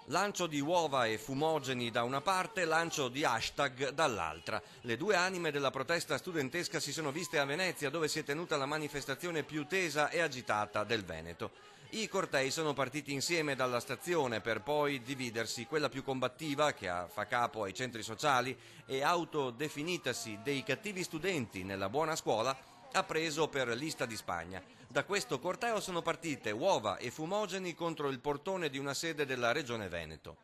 Lancio di uova e fumogeni da una parte, lancio di hashtag dall'altra. Le due anime della protesta studentesca si sono viste a Venezia, dove si è tenuta la manifestazione più tesa e agitata del Veneto. I cortei sono partiti insieme dalla stazione per poi dividersi, quella più combattiva, che fa capo ai centri sociali e autodefinitasi dei cattivi studenti nella buona scuola, ha preso per Lista di Spagna. Da questo corteo sono partite uova e fumogeni contro il portone di una sede della Regione Veneto.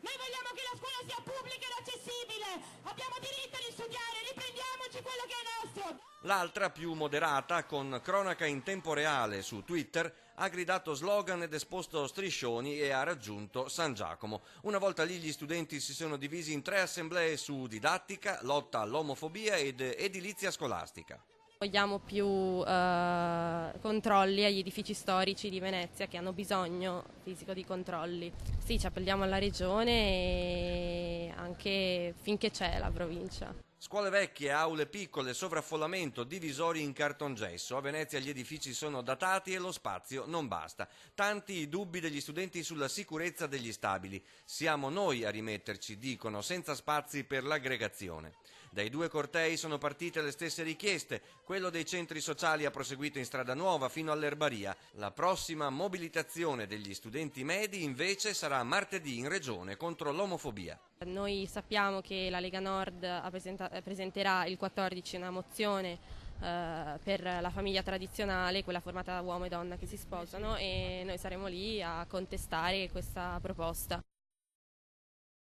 Noi vogliamo che la scuola sia pubblica ed accessibile, abbiamo diritto di studiare, riprendiamoci quello che è nostro. L'altra, più moderata, con cronaca in tempo reale su Twitter, ha gridato slogan ed esposto striscioni e ha raggiunto San Giacomo. Una volta lì gli studenti si sono divisi in 3 assemblee su didattica, lotta all'omofobia ed edilizia scolastica. Vogliamo più controlli agli edifici storici di Venezia che hanno bisogno fisico di controlli. Sì, ci appelliamo alla Regione e anche finché c'è la provincia. Scuole vecchie, aule piccole, sovraffollamento, divisori in cartongesso. A Venezia gli edifici sono datati e lo spazio non basta. Tanti i dubbi degli studenti sulla sicurezza degli stabili. Siamo noi a rimetterci, dicono, senza spazi per l'aggregazione. Dai due cortei sono partite le stesse richieste. Quello dei centri sociali ha proseguito in Strada Nuova fino all'Erbaria. La prossima mobilitazione degli studenti medi invece sarà martedì in Regione contro l'omofobia. Noi sappiamo che la Lega Nord presenterà il 14 una mozione per la famiglia tradizionale, quella formata da uomo e donna che si sposano, e noi saremo lì a contestare questa proposta.